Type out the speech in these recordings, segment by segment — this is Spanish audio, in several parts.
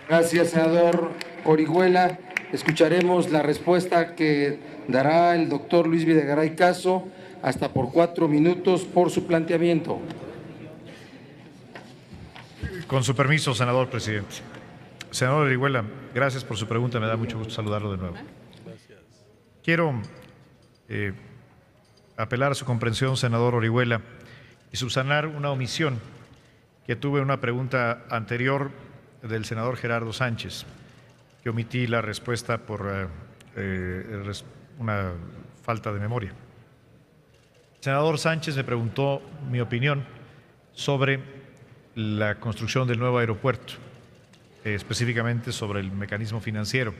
Gracias, senador Orihuela. Escucharemos la respuesta que dará el doctor Luis Videgaray Caso, hasta por 4 minutos por su planteamiento. Con su permiso, senador presidente. Senador Orihuela, gracias por su pregunta. Me da mucho gusto saludarlo de nuevo. Quiero apelar a su comprensión, senador Orihuela, y subsanar una omisión que tuve en una pregunta anterior del senador Gerardo Sánchez, que omití la respuesta por una falta de memoria. El senador Sánchez me preguntó mi opinión sobre la construcción del nuevo aeropuerto, específicamente sobre el mecanismo financiero.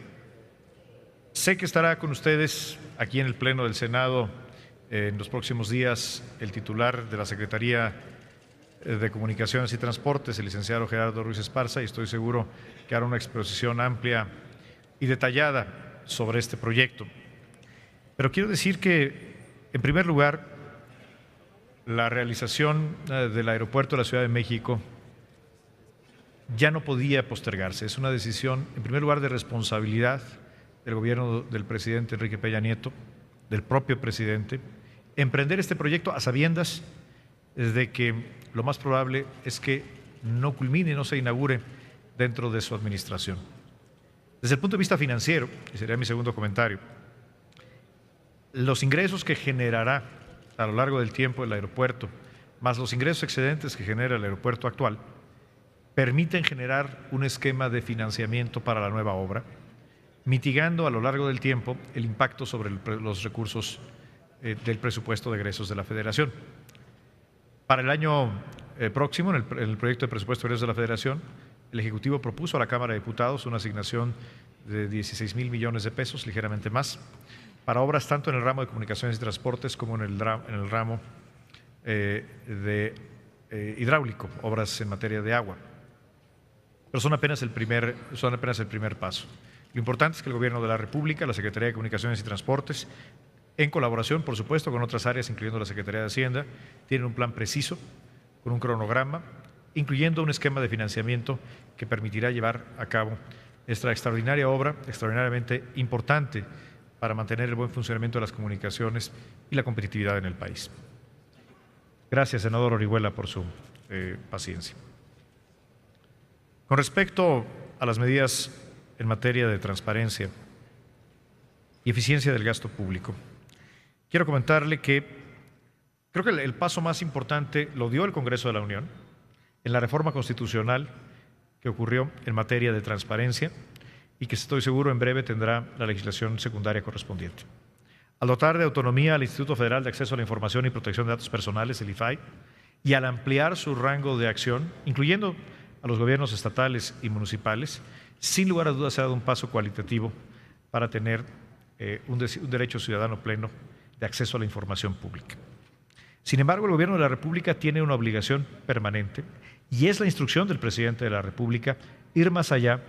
Sé que estará con ustedes aquí en el Pleno del Senado en los próximos días el titular de la Secretaría de Comunicaciones y Transportes, el licenciado Gerardo Ruiz Esparza, y estoy seguro que hará una exposición amplia y detallada sobre este proyecto. Pero quiero decir que, en primer lugar, la realización del aeropuerto de la Ciudad de México ya no podía postergarse. Es una decisión, en primer lugar, de responsabilidad del gobierno del presidente Enrique Peña Nieto, del propio presidente, emprender este proyecto a sabiendas de que lo más probable es que no culmine, no se inaugure dentro de su administración. Desde el punto de vista financiero, y sería mi segundo comentario, los ingresos que generará a lo largo del tiempo el aeropuerto, más los ingresos excedentes que genera el aeropuerto actual, permiten generar un esquema de financiamiento para la nueva obra, mitigando a lo largo del tiempo el impacto sobre los recursos del presupuesto de egresos de la Federación. Para el año próximo, en el proyecto de presupuesto de egresos de la Federación, el Ejecutivo propuso a la Cámara de Diputados una asignación de 16,000 millones de pesos, ligeramente más, para obras tanto en el ramo de comunicaciones y transportes como en el ramo hidráulico, obras en materia de agua. Pero son apenas el primer paso. Lo importante es que el Gobierno de la República, la Secretaría de Comunicaciones y Transportes, en colaboración, por supuesto, con otras áreas, incluyendo la Secretaría de Hacienda, tienen un plan preciso, con un cronograma, incluyendo un esquema de financiamiento que permitirá llevar a cabo esta extraordinaria obra, extraordinariamente importante para mantener el buen funcionamiento de las comunicaciones y la competitividad en el país. Gracias, senador Orihuela, por su paciencia. Con respecto a las medidas en materia de transparencia y eficiencia del gasto público, quiero comentarle que creo que el paso más importante lo dio el Congreso de la Unión en la reforma constitucional que ocurrió en materia de transparencia y que estoy seguro en breve tendrá la legislación secundaria correspondiente. Al dotar de autonomía al Instituto Federal de Acceso a la Información y Protección de Datos Personales, el IFAI, y al ampliar su rango de acción, incluyendo a los gobiernos estatales y municipales, sin lugar a dudas se ha dado un paso cualitativo para tener un derecho ciudadano pleno de acceso a la información pública. Sin embargo, el Gobierno de la República tiene una obligación permanente y es la instrucción del presidente de la República ir más allá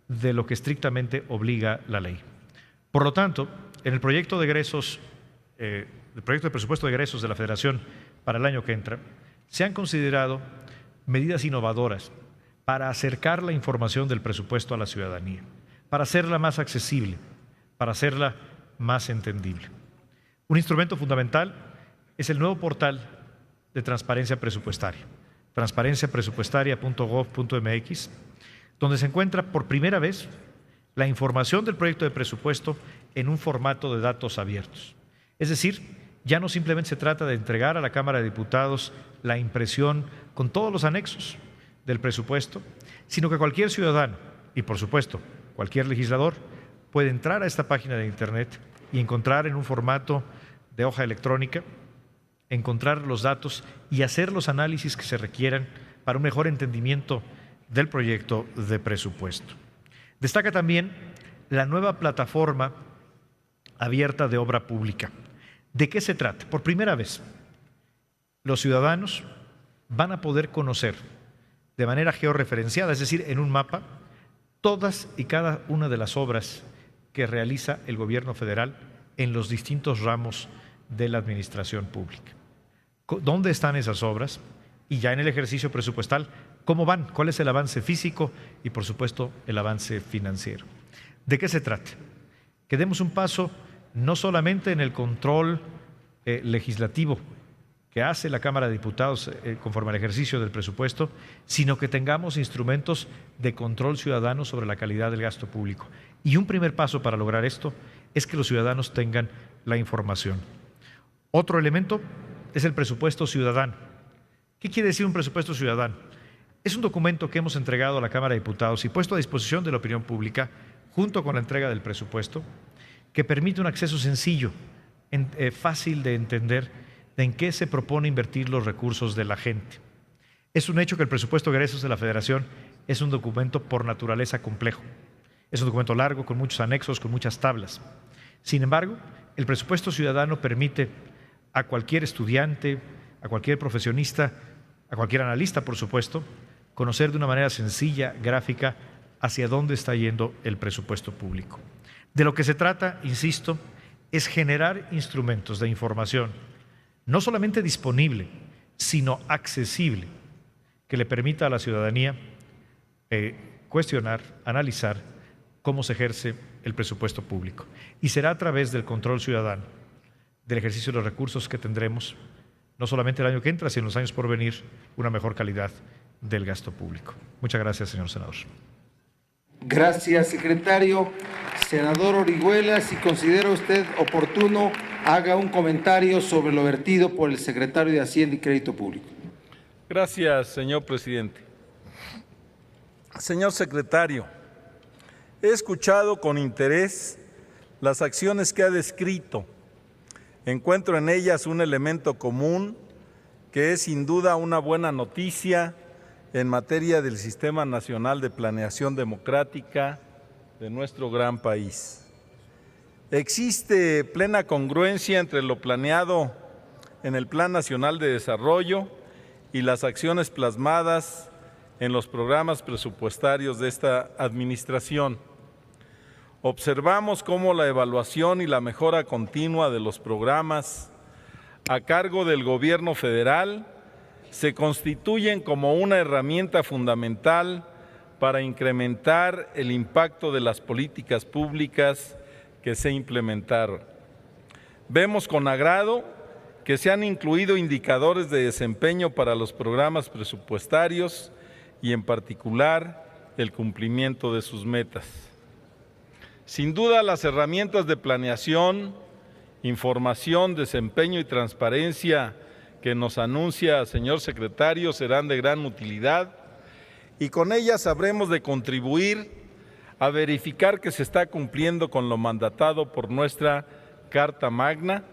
de lo que estrictamente obliga la ley. Por lo tanto, en el proyecto de egresos, el proyecto de presupuesto de egresos de la Federación para el año que entra, se han considerado medidas innovadoras para acercar la información del presupuesto a la ciudadanía, para hacerla más accesible, para hacerla más entendible. Un instrumento fundamental es el nuevo portal de transparencia presupuestaria, transparenciapresupuestaria.gov.mx, donde se encuentra por primera vez la información del proyecto de presupuesto en un formato de datos abiertos. Es decir, ya no simplemente se trata de entregar a la Cámara de Diputados la impresión con todos los anexos del presupuesto, sino que cualquier ciudadano y, por supuesto, cualquier legislador puede entrar a esta página de Internet y encontrar en un formato de hoja electrónica, encontrar los datos y hacer los análisis que se requieran para un mejor entendimiento del proyecto de presupuesto. Destaca también la nueva plataforma abierta de obra pública. ¿De qué se trata? Por primera vez, los ciudadanos van a poder conocer de manera georreferenciada, es decir, en un mapa, todas y cada una de las obras que realiza el gobierno federal en los distintos ramos de la administración pública. ¿Dónde están esas obras? Y ya en el ejercicio presupuestal, ¿Cómo van? ¿Cuál es el avance físico y, por supuesto, el avance financiero? ¿De qué se trata? Que demos un paso no solamente en el control legislativo que hace la Cámara de Diputados conforme al ejercicio del presupuesto, sino que tengamos instrumentos de control ciudadano sobre la calidad del gasto público. Y un primer paso para lograr esto es que los ciudadanos tengan la información. Otro elemento es el presupuesto ciudadano. ¿Qué quiere decir un presupuesto ciudadano? Es un documento que hemos entregado a la Cámara de Diputados y puesto a disposición de la opinión pública junto con la entrega del presupuesto, que permite un acceso sencillo, fácil de entender, de en qué se propone invertir los recursos de la gente. Es un hecho que el presupuesto de egresos de la Federación es un documento por naturaleza complejo. Es un documento largo, con muchos anexos, con muchas tablas. Sin embargo, el presupuesto ciudadano permite a cualquier estudiante, a cualquier profesionista, a cualquier analista, por supuesto, conocer de una manera sencilla, gráfica, hacia dónde está yendo el presupuesto público. De lo que se trata, insisto, es generar instrumentos de información, no solamente disponible, sino accesible, que le permita a la ciudadanía cuestionar, analizar cómo se ejerce el presupuesto público. Y será a través del control ciudadano, del ejercicio de los recursos que tendremos, no solamente el año que entra, sino en los años por venir, una mejor calidad del gasto público. Muchas gracias, señor senador. Gracias, secretario. Senador Orihuela, si considera usted oportuno, haga un comentario sobre lo vertido por el secretario de Hacienda y Crédito Público. Gracias, señor presidente. Señor secretario, he escuchado con interés las acciones que ha descrito. Encuentro en ellas un elemento común que es sin duda una buena noticia en materia del Sistema Nacional de Planeación Democrática de nuestro gran país. Existe plena congruencia entre lo planeado en el Plan Nacional de Desarrollo y las acciones plasmadas en los programas presupuestarios de esta administración. Observamos cómo la evaluación y la mejora continua de los programas a cargo del Gobierno federal se constituyen como una herramienta fundamental para incrementar el impacto de las políticas públicas que se implementaron. Vemos con agrado que se han incluido indicadores de desempeño para los programas presupuestarios y en particular el cumplimiento de sus metas. Sin duda, las herramientas de planeación, información, desempeño y transparencia que nos anuncia, señor secretario, serán de gran utilidad y con ellas habremos de contribuir a verificar que se está cumpliendo con lo mandatado por nuestra Carta Magna,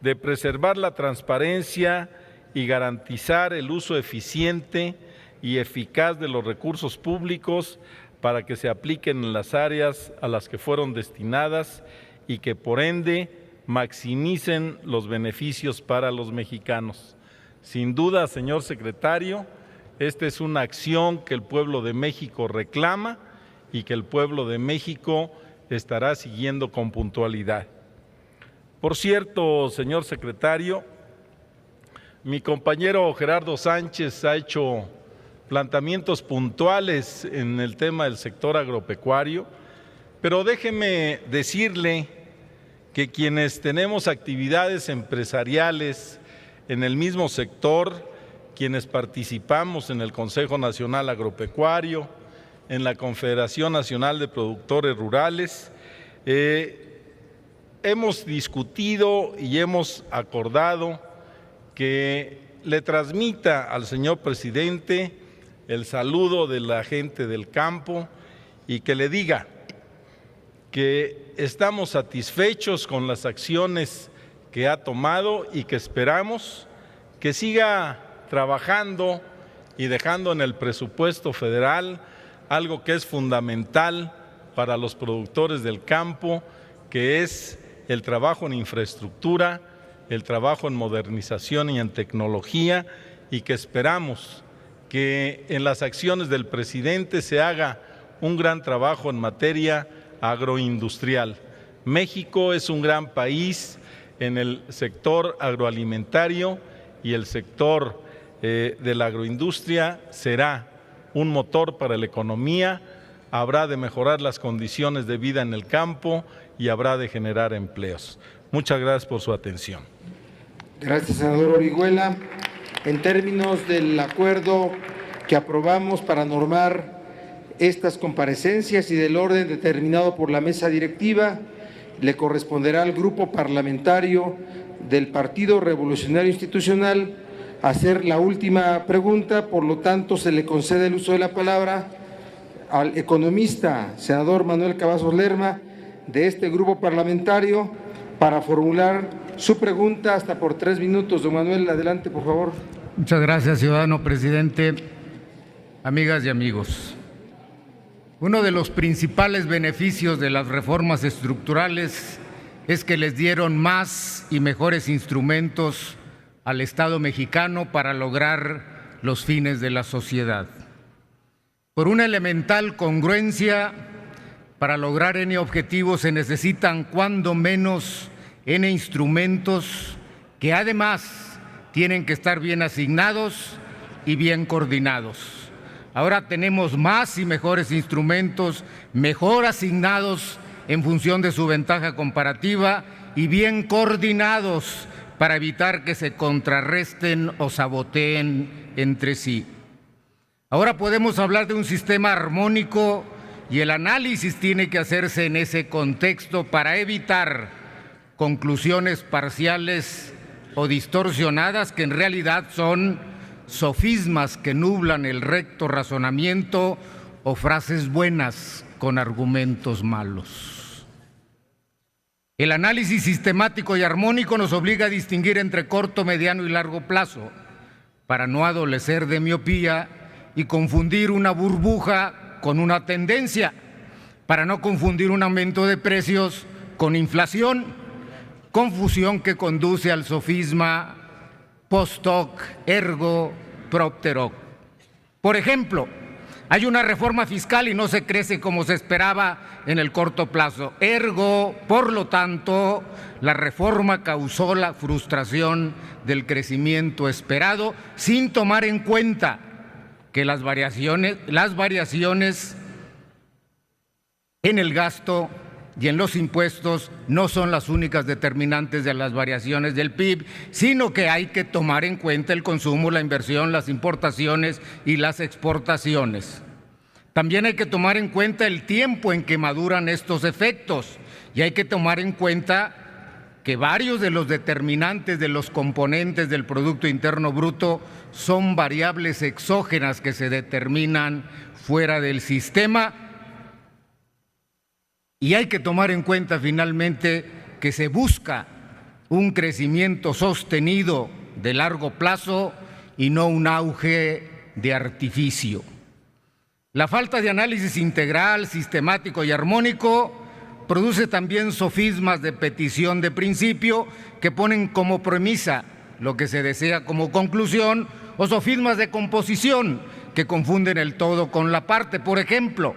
de preservar la transparencia y garantizar el uso eficiente y eficaz de los recursos públicos para que se apliquen en las áreas a las que fueron destinadas y que por ende maximicen los beneficios para los mexicanos. Sin duda, señor secretario, esta es una acción que el pueblo de México reclama y que el pueblo de México estará siguiendo con puntualidad. Por cierto, señor secretario, mi compañero Gerardo Sánchez ha hecho planteamientos puntuales en el tema del sector agropecuario, pero déjeme decirle que quienes tenemos actividades empresariales en el mismo sector, quienes participamos en el Consejo Nacional Agropecuario, en la Confederación Nacional de Productores Rurales, hemos discutido y hemos acordado que le transmita al señor presidente el saludo de la gente del campo y que le diga que estamos satisfechos con las acciones que ha tomado y que esperamos que siga trabajando y dejando en el presupuesto federal algo que es fundamental para los productores del campo, que es el trabajo en infraestructura, el trabajo en modernización y en tecnología, y que esperamos que en las acciones del presidente se haga un gran trabajo en materia agroindustrial. México es un gran país en el sector agroalimentario y el sector de la agroindustria será un motor para la economía, habrá de mejorar las condiciones de vida en el campo y habrá de generar empleos. Muchas gracias por su atención. Gracias, senador Orihuela. En términos del acuerdo que aprobamos para normar estas comparecencias y del orden determinado por la mesa directiva, le corresponderá al grupo parlamentario del Partido Revolucionario Institucional hacer la última pregunta. Por lo tanto, se le concede el uso de la palabra al economista, senador Manuel Cavazos Lerma, de este grupo parlamentario, para formular su pregunta hasta por 3 minutos. Don Manuel, adelante, por favor. Muchas gracias, ciudadano presidente. Amigas y amigos, uno de los principales beneficios de las reformas estructurales es que les dieron más y mejores instrumentos al Estado mexicano para lograr los fines de la sociedad. Por una elemental congruencia, para lograr N objetivos se necesitan cuando menos N instrumentos que además tienen que estar bien asignados y bien coordinados. Ahora tenemos más y mejores instrumentos, mejor asignados en función de su ventaja comparativa y bien coordinados para evitar que se contrarresten o saboteen entre sí. Ahora podemos hablar de un sistema armónico y el análisis tiene que hacerse en ese contexto para evitar conclusiones parciales o distorsionadas que en realidad son sofismas que nublan el recto razonamiento o frases buenas con argumentos malos. El análisis sistemático y armónico nos obliga a distinguir entre corto, mediano y largo plazo para no adolecer de miopía y confundir una burbuja con una tendencia, para no confundir un aumento de precios con inflación, confusión que conduce al sofisma post hoc ergo propter hoc. Por ejemplo, hay una reforma fiscal y no se crece como se esperaba en el corto plazo. Ergo, por lo tanto, la reforma causó la frustración del crecimiento esperado sin tomar en cuenta que las variaciones en el gasto y en los impuestos no son las únicas determinantes de las variaciones del PIB, sino que hay que tomar en cuenta el consumo, la inversión, las importaciones y las exportaciones. También hay que tomar en cuenta el tiempo en que maduran estos efectos y hay que tomar en cuenta que varios de los determinantes de los componentes del Producto Interno Bruto son variables exógenas que se determinan fuera del sistema. Y hay que tomar en cuenta finalmente que se busca un crecimiento sostenido de largo plazo y no un auge de artificio. La falta de análisis integral, sistemático y armónico produce también sofismas de petición de principio que ponen como premisa lo que se desea como conclusión, o sofismas de composición que confunden el todo con la parte. Por ejemplo,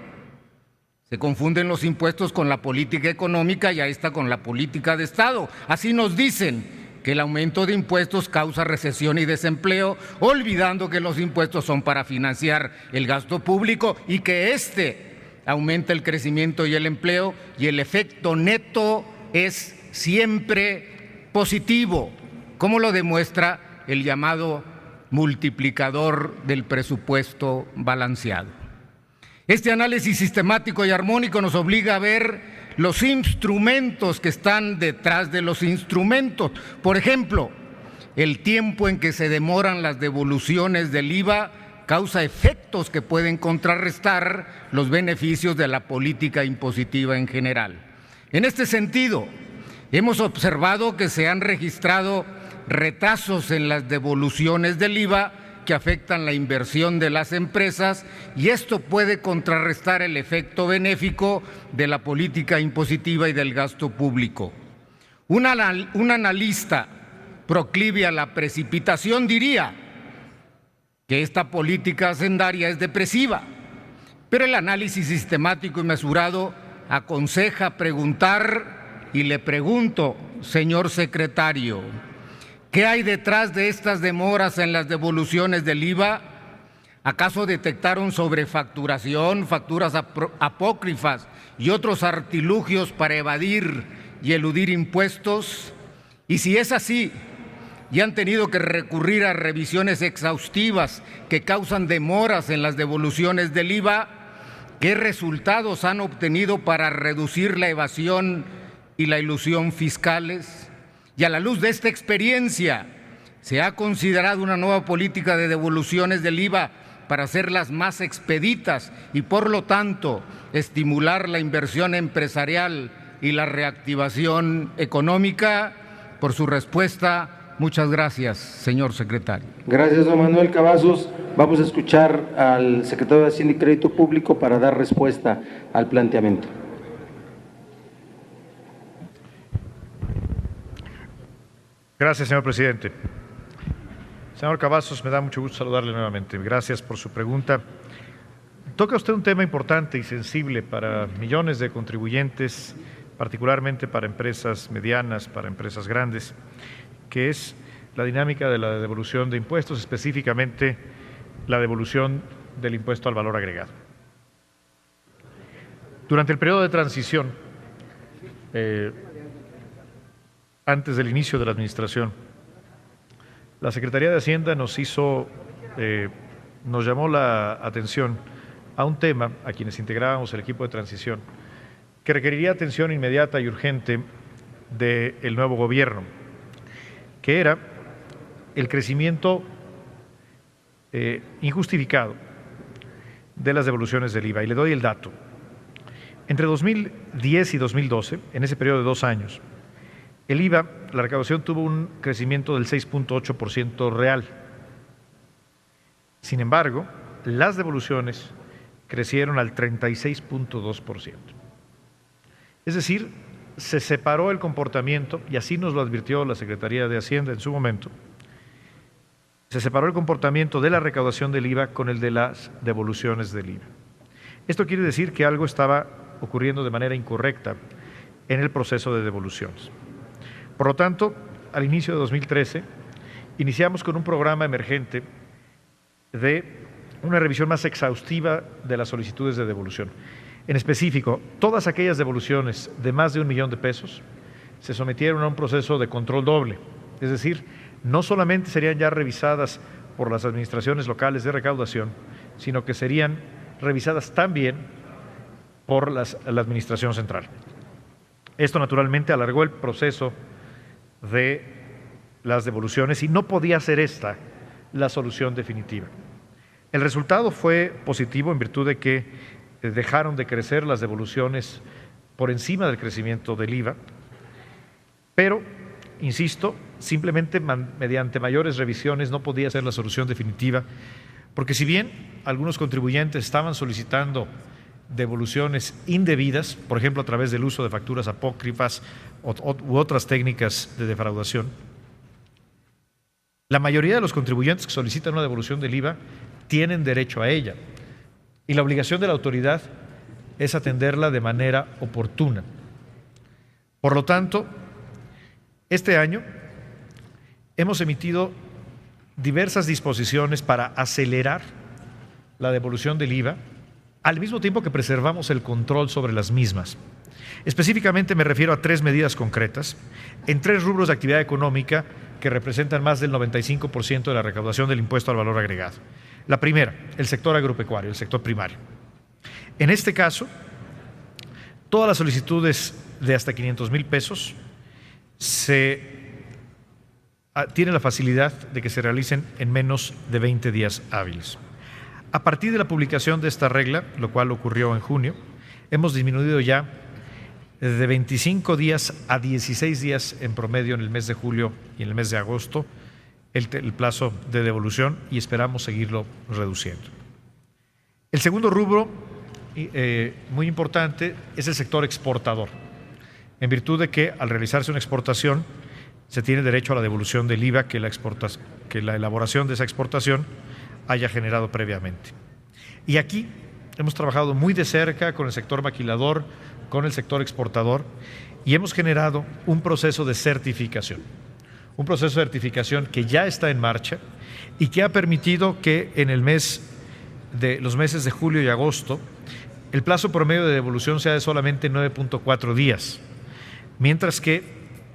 se confunden los impuestos con la política económica y a esta con la política de Estado. Así nos dicen que el aumento de impuestos causa recesión y desempleo, olvidando que los impuestos son para financiar el gasto público y que aumenta el crecimiento y el empleo y el efecto neto es siempre positivo, como lo demuestra el llamado multiplicador del presupuesto balanceado. Este análisis sistemático y armónico nos obliga a ver los instrumentos que están detrás de los instrumentos. Por ejemplo, el tiempo en que se demoran las devoluciones del IVA causa efectos que pueden contrarrestar los beneficios de la política impositiva en general. En este sentido, hemos observado que se han registrado retrasos en las devoluciones del IVA que afectan la inversión de las empresas y esto puede contrarrestar el efecto benéfico de la política impositiva y del gasto público. Un analista proclive a la precipitación diría que esta política hacendaria es depresiva, pero el análisis sistemático y mesurado aconseja preguntar, y le pregunto, señor secretario, ¿qué hay detrás de estas demoras en las devoluciones del IVA? ¿Acaso detectaron sobrefacturación, facturas apócrifas y otros artilugios para evadir y eludir impuestos? Y si es así, y han tenido que recurrir a revisiones exhaustivas que causan demoras en las devoluciones del IVA, ¿qué resultados han obtenido para reducir la evasión y la ilusión fiscales? Y a la luz de esta experiencia, ¿se ha considerado una nueva política de devoluciones del IVA para hacerlas más expeditas y, por lo tanto, estimular la inversión empresarial y la reactivación económica? Por su respuesta, muchas gracias, señor secretario. Gracias, don Manuel Cavazos. Vamos a escuchar al secretario de Hacienda y Crédito Público para dar respuesta al planteamiento. Gracias, señor presidente. Señor Cavazos, me da mucho gusto saludarle nuevamente. Gracias por su pregunta. Toca usted un tema importante y sensible para millones de contribuyentes, particularmente para empresas medianas, para empresas grandes, que es la dinámica de la devolución de impuestos, específicamente la devolución del impuesto al valor agregado. Durante el periodo de transición, antes del inicio de la administración, la Secretaría de Hacienda nos llamó la atención a un tema, a quienes integrábamos el equipo de transición, que requeriría atención inmediata y urgente del nuevo gobierno, que era el crecimiento injustificado de las devoluciones del IVA. Y le doy el dato. Entre 2010 y 2012, en ese periodo de 2 años, el IVA, la recaudación tuvo un crecimiento del 6.8% real. Sin embargo, las devoluciones crecieron al 36.2%. Es decir, se separó el comportamiento, y así nos lo advirtió la Secretaría de Hacienda en su momento, se separó el comportamiento de la recaudación del IVA con el de las devoluciones del IVA. Esto quiere decir que algo estaba ocurriendo de manera incorrecta en el proceso de devoluciones. Por lo tanto, al inicio de 2013, iniciamos con un programa emergente de una revisión más exhaustiva de las solicitudes de devolución. En específico, todas aquellas devoluciones de más de $1 millón se sometieron a un proceso de control doble. Es decir, no solamente serían ya revisadas por las administraciones locales de recaudación, sino que serían revisadas también por la Administración Central. Esto naturalmente alargó el proceso de las devoluciones y no podía ser esta la solución definitiva. El resultado fue positivo en virtud de que dejaron de crecer las devoluciones por encima del crecimiento del IVA, pero, insisto, simplemente mediante mayores revisiones no podía ser la solución definitiva, porque si bien algunos contribuyentes estaban solicitando devoluciones indebidas, por ejemplo a través del uso de facturas apócrifas u otras técnicas de defraudación, la mayoría de los contribuyentes que solicitan una devolución del IVA tienen derecho a ella y la obligación de la autoridad es atenderla de manera oportuna. Por lo tanto, este año hemos emitido diversas disposiciones para acelerar la devolución del IVA, al mismo tiempo que preservamos el control sobre las mismas. Específicamente me refiero a 3 medidas concretas en 3 rubros de actividad económica que representan más del 95% de la recaudación del impuesto al valor agregado. La primera, el sector agropecuario, el sector primario. En este caso, todas las solicitudes de hasta $500,000 tienen la facilidad de que se realicen en menos de 20 días hábiles. A partir de la publicación de esta regla, lo cual ocurrió en junio, hemos disminuido ya de 25 días a 16 días en promedio en el mes de julio y en el mes de agosto el plazo de devolución y esperamos seguirlo reduciendo. El segundo rubro, muy importante, es el sector exportador, en virtud de que al realizarse una exportación se tiene derecho a la devolución del IVA que la elaboración de esa exportación haya generado previamente. Y aquí hemos trabajado muy de cerca con el sector maquilador, con el sector exportador y hemos generado un proceso de certificación. Un proceso de certificación que ya está en marcha y que ha permitido que en el mes de los meses de julio y agosto, el plazo promedio de devolución sea de solamente 9.4 días, mientras que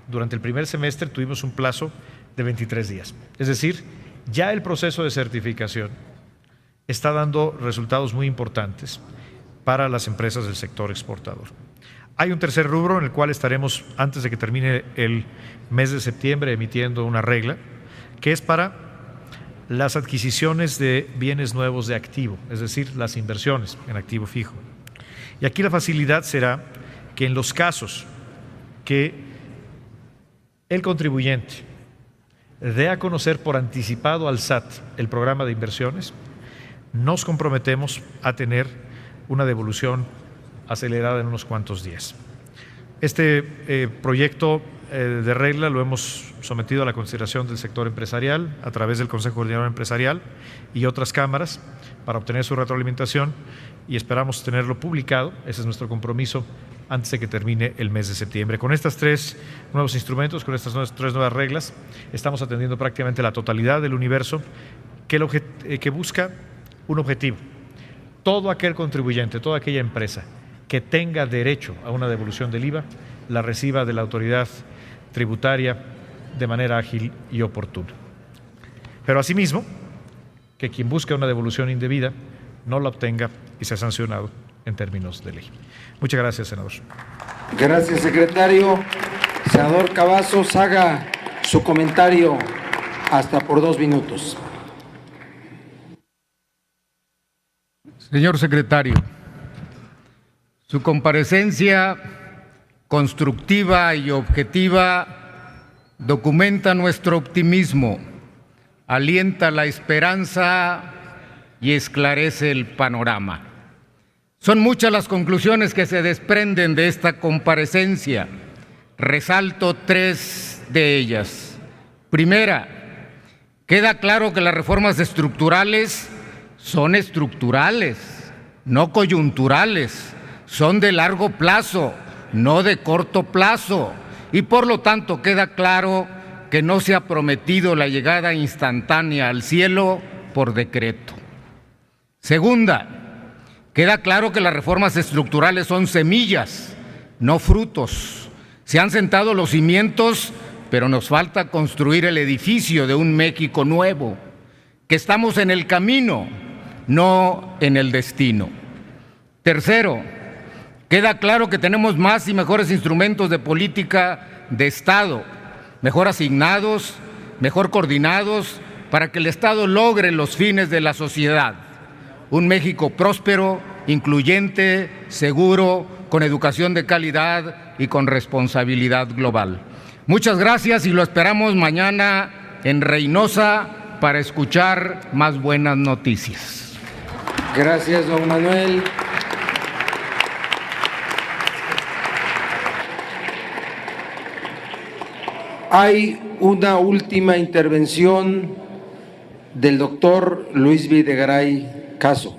durante el primer semestre tuvimos un plazo de 23 días. Es decir, ya el proceso de certificación está dando resultados muy importantes para las empresas del sector exportador. Hay un tercer rubro en el cual estaremos, antes de que termine el mes de septiembre, emitiendo una regla, que es para las adquisiciones de bienes nuevos de activo, es decir, las inversiones en activo fijo. Y aquí la facilidad será que en los casos que el contribuyente dé a conocer por anticipado al SAT el programa de inversiones, nos comprometemos a tener una devolución acelerada en unos cuantos días. Este proyecto de regla lo hemos sometido a la consideración del sector empresarial a través del Consejo Coordinador Empresarial y otras cámaras para obtener su retroalimentación y esperamos tenerlo publicado, ese es nuestro compromiso, antes de que termine el mes de septiembre. Con estos 3 nuevos instrumentos, con estas 3 nuevas reglas, estamos atendiendo prácticamente la totalidad del universo que busca un objetivo. Todo aquel contribuyente, toda aquella empresa que tenga derecho a una devolución del IVA, la reciba de la autoridad tributaria de manera ágil y oportuna. Pero asimismo, que quien busca una devolución indebida no la obtenga y sea sancionado en términos de ley. Muchas gracias, senador. Gracias, secretario. Senador Cavazos, haga su comentario hasta por 2 minutos. Señor secretario, su comparecencia constructiva y objetiva documenta nuestro optimismo, alienta la esperanza y esclarece el panorama. Son muchas las conclusiones que se desprenden de esta comparecencia. Resalto 3 de ellas. Primera, queda claro que las reformas estructurales son estructurales, no coyunturales, son de largo plazo, no de corto plazo, y por lo tanto queda claro que no se ha prometido la llegada instantánea al cielo por decreto. Segunda, queda claro que las reformas estructurales son semillas, no frutos. Se han sentado los cimientos, pero nos falta construir el edificio de un México nuevo, que estamos en el camino, no en el destino. Tercero, queda claro que tenemos más y mejores instrumentos de política de Estado, mejor asignados, mejor coordinados, para que el Estado logre los fines de la sociedad. Un México próspero, incluyente, seguro, con educación de calidad y con responsabilidad global. Muchas gracias y lo esperamos mañana en Reynosa para escuchar más buenas noticias. Gracias, don Manuel. Hay una última intervención del doctor Luis Videgaray Caso,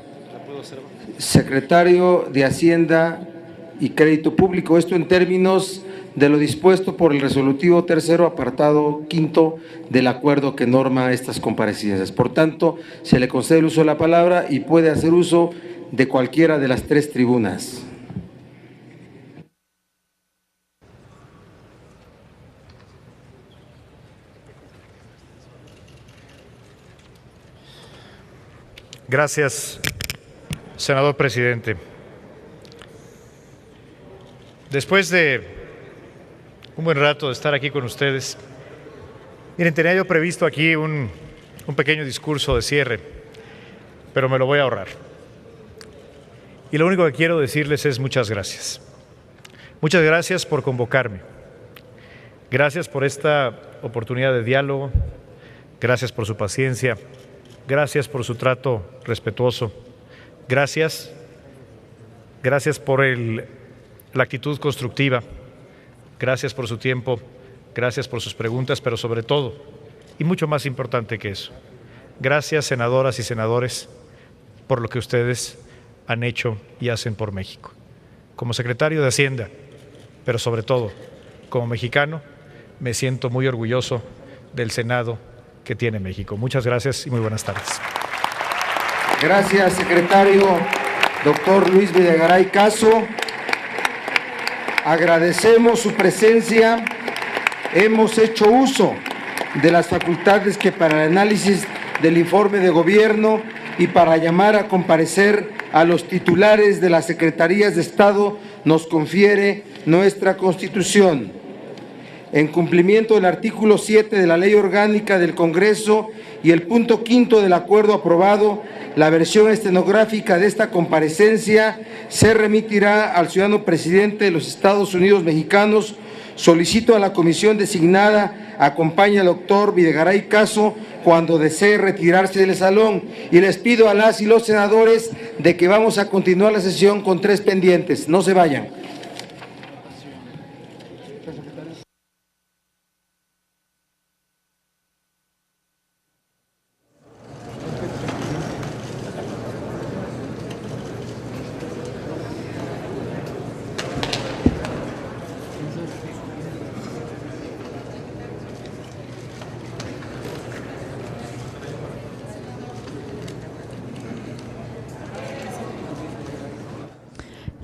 secretario de Hacienda y Crédito Público. Esto en términos de lo dispuesto por el resolutivo tercero, apartado 5 del acuerdo que norma estas comparecencias. Por tanto, se le concede el uso de la palabra y puede hacer uso de cualquiera de las 3 tribunas. Gracias, senador presidente. Después de un buen rato de estar aquí con ustedes, miren, tenía yo previsto aquí un pequeño discurso de cierre, pero me lo voy a ahorrar. Y lo único que quiero decirles es muchas gracias. Muchas gracias por convocarme. Gracias por esta oportunidad de diálogo. Gracias por su paciencia. Gracias por su trato respetuoso. Gracias por la actitud constructiva. Gracias por su tiempo. Gracias por sus preguntas, pero sobre todo, y mucho más importante que eso, gracias, senadoras y senadores, por lo que ustedes han hecho y hacen por México. Como secretario de Hacienda, pero sobre todo, como mexicano, me siento muy orgulloso del Senado que tiene México. Muchas gracias y muy buenas tardes. Gracias, secretario doctor Luis Videgaray Caso. Agradecemos su presencia. Hemos hecho uso de las facultades que para el análisis del informe de gobierno y para llamar a comparecer a los titulares de las Secretarías de Estado nos confiere nuestra Constitución. En cumplimiento del artículo 7 de la Ley Orgánica del Congreso y el punto 5 del acuerdo aprobado, la versión estenográfica de esta comparecencia se remitirá al ciudadano presidente de los Estados Unidos mexicanos. Solicito a la comisión designada acompañe al doctor Videgaray Caso cuando desee retirarse del salón, y les pido a las y los senadores de que vamos a continuar la sesión con 3 pendientes. No se vayan.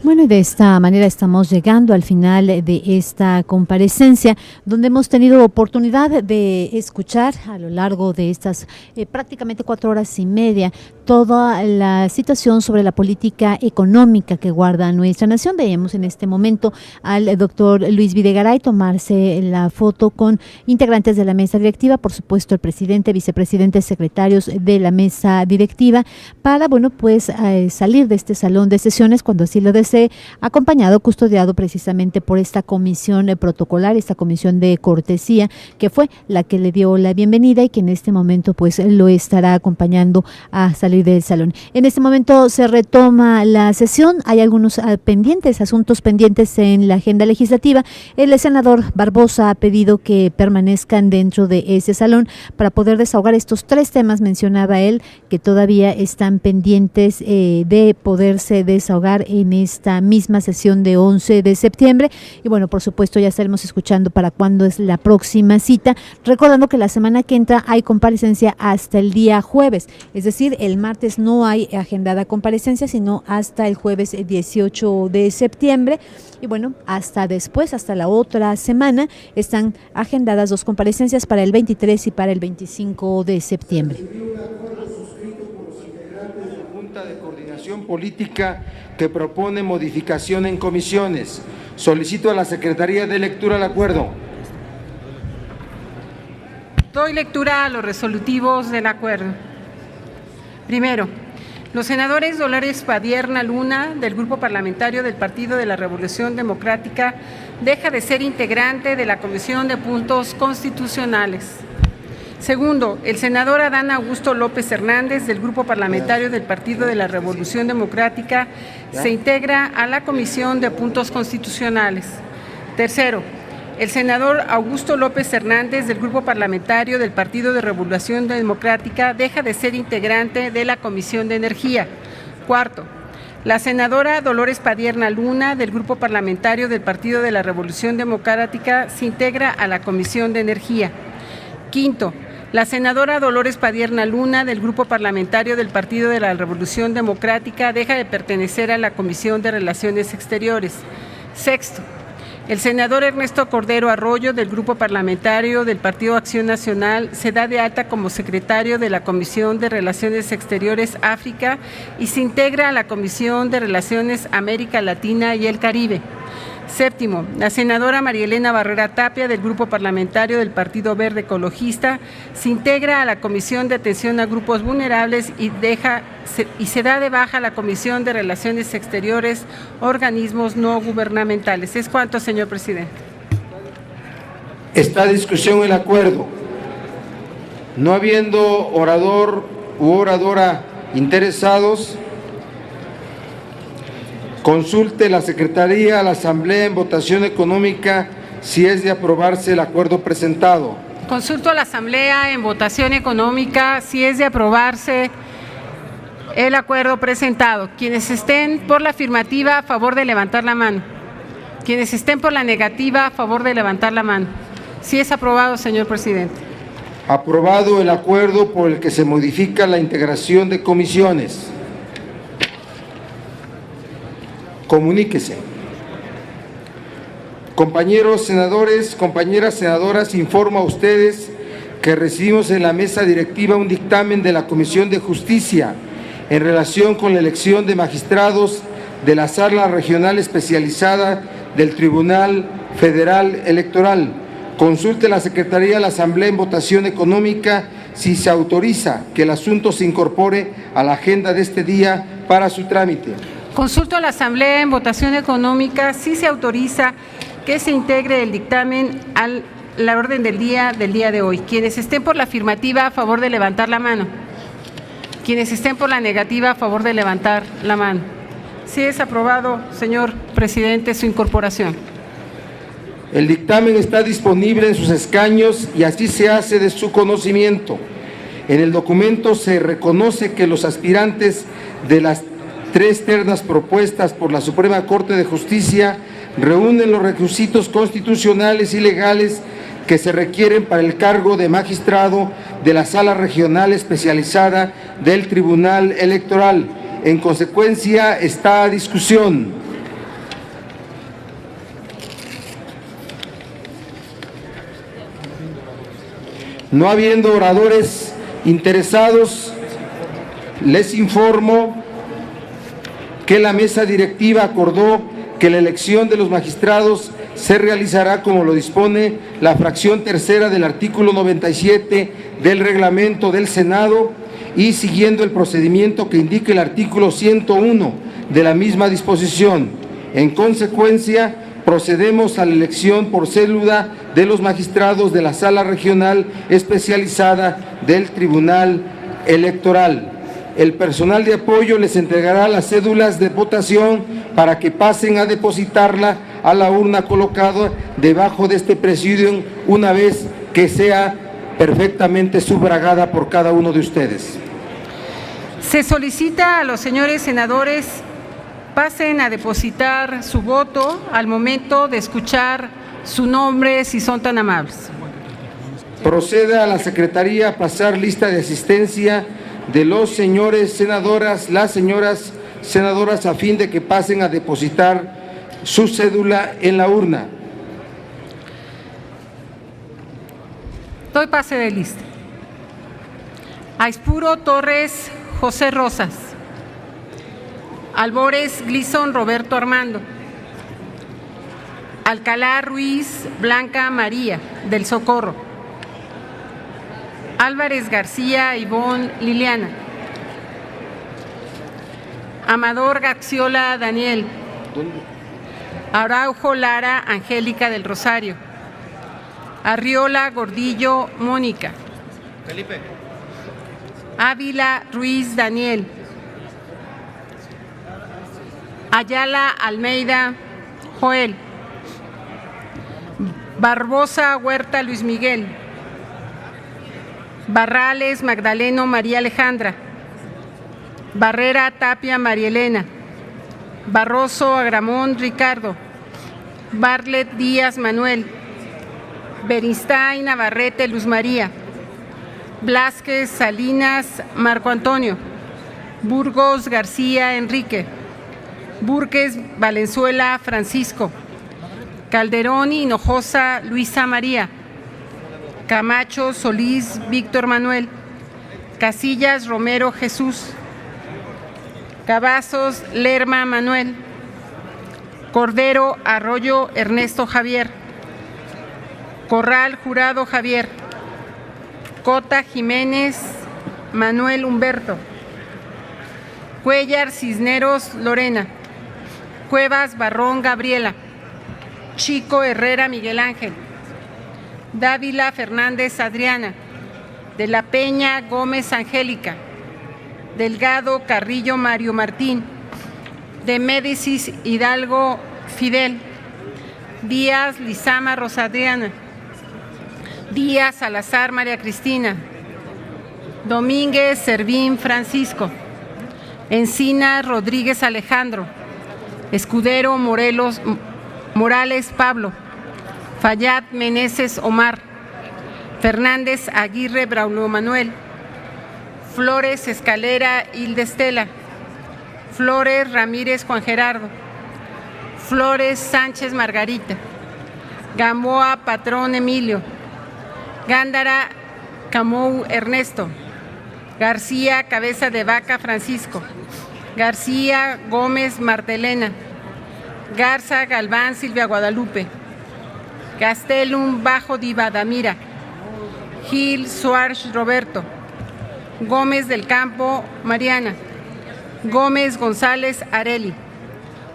Bueno, y de esta manera estamos llegando al final de esta comparecencia, donde hemos tenido oportunidad de escuchar a lo largo de estas prácticamente 4 horas y media toda la situación sobre la política económica que guarda nuestra nación. Veíamos en este momento al doctor Luis Videgaray tomarse la foto con integrantes de la mesa directiva, por supuesto el presidente, vicepresidente, secretarios de la mesa directiva, para, bueno, pues salir de este salón de sesiones cuando así lo desee, acompañado, custodiado precisamente por esta comisión protocolar, esta comisión de cortesía, que fue la que le dio la bienvenida y que en este momento pues lo estará acompañando a salir del salón. En este momento se retoma la sesión. Hay algunos asuntos pendientes en la agenda legislativa. El senador Barbosa ha pedido que permanezcan dentro de ese salón para poder desahogar estos 3 temas, mencionaba él, que todavía están pendientes de poderse desahogar en esta misma sesión de 11 de septiembre. Y bueno, por supuesto ya estaremos escuchando para cuándo es la próxima cita, recordando que la semana que entra hay comparecencia hasta el día jueves, es decir, el martes no hay agendada comparecencia, sino hasta el jueves 18 de septiembre. Y bueno, hasta después, hasta la otra semana, están agendadas 2 comparecencias para el 23 y para el 25 de septiembre. Un acuerdo suscrito por los integrantes de la Junta de Coordinación Política que propone modificación en comisiones. Solicito a la Secretaría de lectura al acuerdo. Doy lectura a los resolutivos del acuerdo. Primero, los senadores Dolores Padierna Luna, del Grupo Parlamentario del Partido de la Revolución Democrática, deja de ser integrante de la Comisión de Puntos Constitucionales. Segundo, el senador Adán Augusto López Hernández, del Grupo Parlamentario del Partido de la Revolución Democrática, se integra a la Comisión de Puntos Constitucionales. Tercero, el senador Augusto López Hernández, del Grupo Parlamentario del Partido de Revolución Democrática, deja de ser integrante de la Comisión de Energía. Cuarto, la senadora Dolores Padierna Luna, del Grupo Parlamentario del Partido de la Revolución Democrática, se integra a la Comisión de Energía. Quinto, la senadora Dolores Padierna Luna, del Grupo Parlamentario del Partido de la Revolución Democrática, deja de pertenecer a la Comisión de Relaciones Exteriores. Sexto, el senador Ernesto Cordero Arroyo, del Grupo Parlamentario del Partido Acción Nacional, se da de alta como secretario de la Comisión de Relaciones Exteriores África y se integra a la Comisión de Relaciones América Latina y el Caribe. Séptimo, la senadora María Elena Barrera Tapia, del Grupo Parlamentario del Partido Verde Ecologista, se integra a la Comisión de Atención a Grupos Vulnerables y se da de baja a la Comisión de Relaciones Exteriores, Organismos No Gubernamentales. Es cuanto, señor presidente. Está a discusión el acuerdo. No habiendo orador u oradora interesados, consulte la Secretaría a la Asamblea en votación económica si es de aprobarse el acuerdo presentado. Consulto a la Asamblea en votación económica si es de aprobarse el acuerdo presentado. Quienes estén por la afirmativa, a favor de levantar la mano. Quienes estén por la negativa, a favor de levantar la mano. Sí es aprobado, señor presidente. Aprobado el acuerdo por el que se modifica la integración de comisiones. Comuníquese. Compañeros senadores, compañeras senadoras, informo a ustedes que recibimos en la mesa directiva un dictamen de la Comisión de Justicia en relación con la elección de magistrados de la Sala Regional Especializada del Tribunal Federal Electoral. Consulte la Secretaría de la Asamblea en votación económica si se autoriza que el asunto se incorpore a la agenda de este día para su trámite. Consulto a la Asamblea en votación económica si se autoriza que se integre el dictamen a la orden del día de hoy. Quienes estén por la afirmativa, a favor de levantar la mano. Quienes estén por la negativa, a favor de levantar la mano. Sí es aprobado, señor presidente, su incorporación. El dictamen está disponible en sus escaños y así se hace de su conocimiento. En el documento se reconoce que los aspirantes de las 3 ternas propuestas por la Suprema Corte de Justicia reúnen los requisitos constitucionales y legales que se requieren para el cargo de magistrado de la Sala Regional Especializada del Tribunal Electoral. En consecuencia, está a discusión. No habiendo oradores interesados, les informo que la mesa directiva acordó que la elección de los magistrados se realizará como lo dispone la fracción tercera del artículo 97 del reglamento del Senado y siguiendo el procedimiento que indica el artículo 101 de la misma disposición. En consecuencia, procedemos a la elección por cédula de los magistrados de la Sala Regional Especializada del Tribunal Electoral. El personal de apoyo les entregará las cédulas de votación para que pasen a depositarla a la urna colocada debajo de este presidium una vez que sea perfectamente subrogada por cada uno de ustedes. Se solicita a los señores senadores pasen a depositar su voto al momento de escuchar su nombre, si son tan amables. Proceda a la Secretaría a pasar lista de asistencia de los señores senadoras, las señoras senadoras, a fin de que pasen a depositar su cédula en la urna. Doy pase de lista. Aispuro Torres José Rosas. Albores Glison Roberto Armando. Alcalá Ruiz Blanca María del Socorro. Álvarez García Ivonne Liliana. Amador Gaxiola Daniel. Araujo Lara Angélica del Rosario. Arriola Gordillo Mónica. Felipe. Ávila Ruiz Daniel. Ayala Almeida Joel. Barbosa Huerta Luis Miguel. Barrales Magdaleno María Alejandra. Barrera Tapia María Elena. Barroso Agramón Ricardo. Barlet Díaz Manuel. Beristain Navarrete Luz María. Blázquez Salinas Marco Antonio. Burgos García Enrique. Burques Valenzuela Francisco. Calderón Hinojosa Luisa María. Camacho Solís Víctor Manuel. Casillas Romero Jesús. Cavazos Lerma Manuel. Cordero Arroyo Ernesto Javier. Corral Jurado Javier. Cota Jiménez Manuel Humberto. Cuellar Cisneros Lorena. Cuevas Barrón Gabriela. Chico Herrera Miguel Ángel. Dávila Fernández Adriana. De la Peña Gómez Angélica. Delgado Carrillo Mario Martín. De Médicis Hidalgo Fidel. Díaz Lizama Rosa Adriana. Díaz Salazar María Cristina. Domínguez Servín Francisco. Encina Rodríguez Alejandro. Escudero Morales Pablo. Fayad Meneses Omar. Fernández Aguirre Braulio Manuel, Flores Escalera Hilda Estela, Flores Ramírez Juan Gerardo, Flores Sánchez Margarita, Gamboa Patrón Emilio, Gándara Camou Ernesto, García Cabeza de Vaca Francisco, García Gómez Martelena, Garza Galván Silvia Guadalupe, Gastelum Bajo Divadamira, Gil Suárez Roberto, Gómez del Campo Mariana, Gómez González Areli,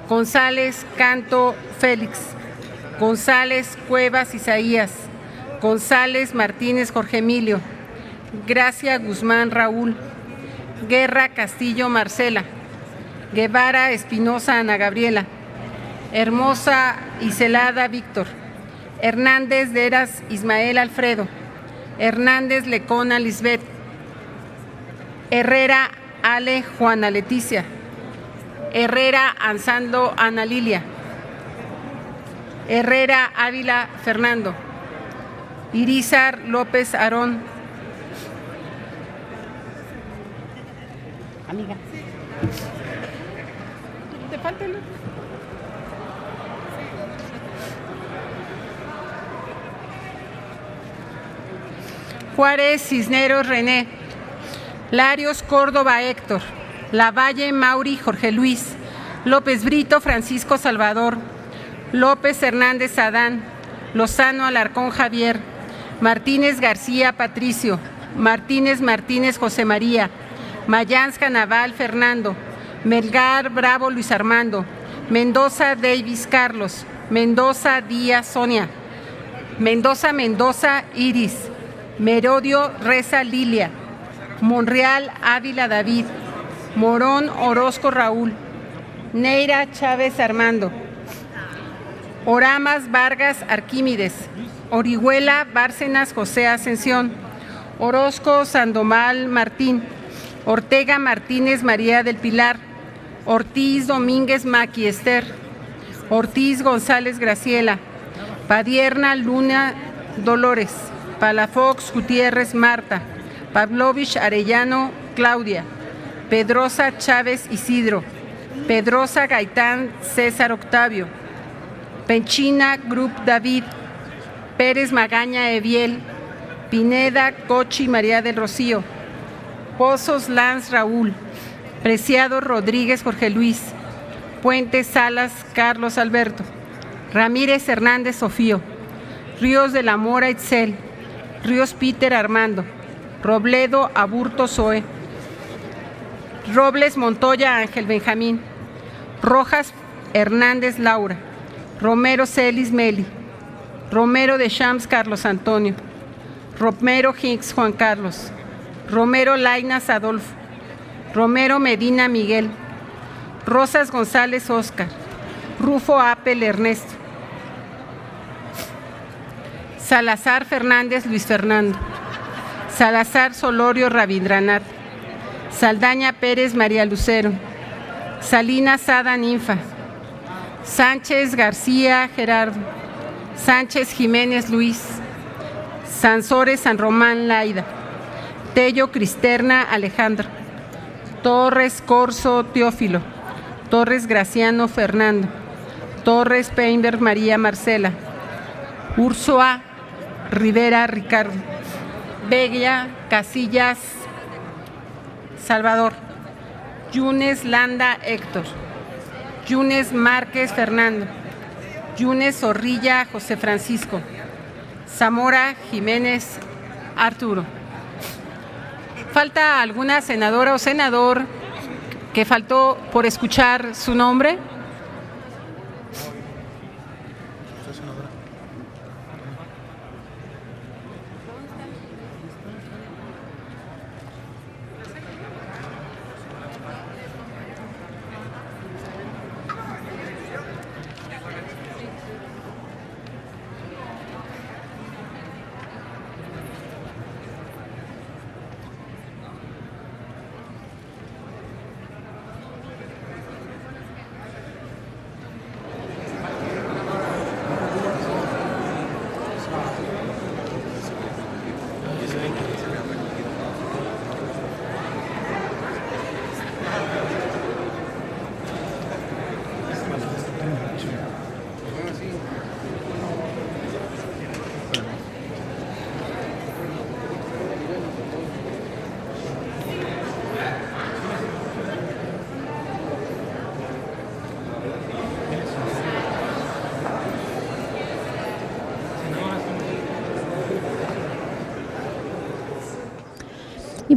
González Canto Félix, González Cuevas Isaías, González Martínez Jorge Emilio, Gracia Guzmán Raúl, Guerra Castillo Marcela, Guevara Espinosa Ana Gabriela, Hermosa Iselada Víctor, Hernández de Eras Ismael Alfredo, Hernández Lecona Lisbeth, Herrera Ale Juana Leticia, Herrera Ansando Ana Lilia, Herrera Ávila Fernando, Irizar López Aarón. Amiga. ¿Te falta el otro? Juárez Cisneros René, Larios Córdoba Héctor, Lavalle Mauri Jorge Luis, López Brito Francisco Salvador, López Hernández Adán, Lozano Alarcón Javier, Martínez García Patricio, Martínez Martínez José María, Mayanzca Naval Fernando, Melgar Bravo Luis Armando, Mendoza Davis Carlos, Mendoza Díaz Sonia, Mendoza Mendoza Iris, Merodio Reza Lilia, Monreal Ávila David, Morón Orozco Raúl, Neira Chávez Armando, Oramas Vargas Arquímedes, Orihuela Bárcenas José Ascensión, Orozco Sandoval Martín, Ortega Martínez María del Pilar, Ortiz Domínguez Maqui Esther, Ortiz González Graciela, Padierna Luna Dolores, Palafox Gutiérrez Marta, Pavlovich Arellano Claudia, Pedrosa Chávez Isidro, Pedrosa Gaitán César Octavio, Penchina Group David, Pérez Magaña Eviel, Pineda Cochi María del Rocío, Pozos Lanz Raúl, Preciado Rodríguez Jorge Luis, Puente Salas Carlos Alberto, Ramírez Hernández Sofío, Ríos de la Mora Itzel, Ríos Peter Armando, Robledo Aburto Zoe, Robles Montoya Ángel Benjamín, Rojas Hernández Laura, Romero Celis Meli, Romero de Shams Carlos Antonio, Romero Hicks Juan Carlos, Romero Lainas Adolfo, Romero Medina Miguel, Rosas González Óscar, Rufo Apel Ernesto, Salazar Fernández Luis Fernando, Salazar Solorio Rabindranath, Saldaña Pérez María Lucero, Salinas Sada Ninfa, Sánchez García Gerardo, Sánchez Jiménez Luis, Sansores San Román Laida, Tello Cristerna Alejandro, Torres Corso Teófilo, Torres Graciano Fernando, Torres Peinberg María Marcela, Ursúa Rivera Ricardo, Vega Casillas Salvador, Yunes Landa Héctor, Yunes Márquez Fernando, Yunes Zorrilla José Francisco, Zamora Jiménez Arturo. ¿Falta alguna senadora o senador que faltó por escuchar su nombre?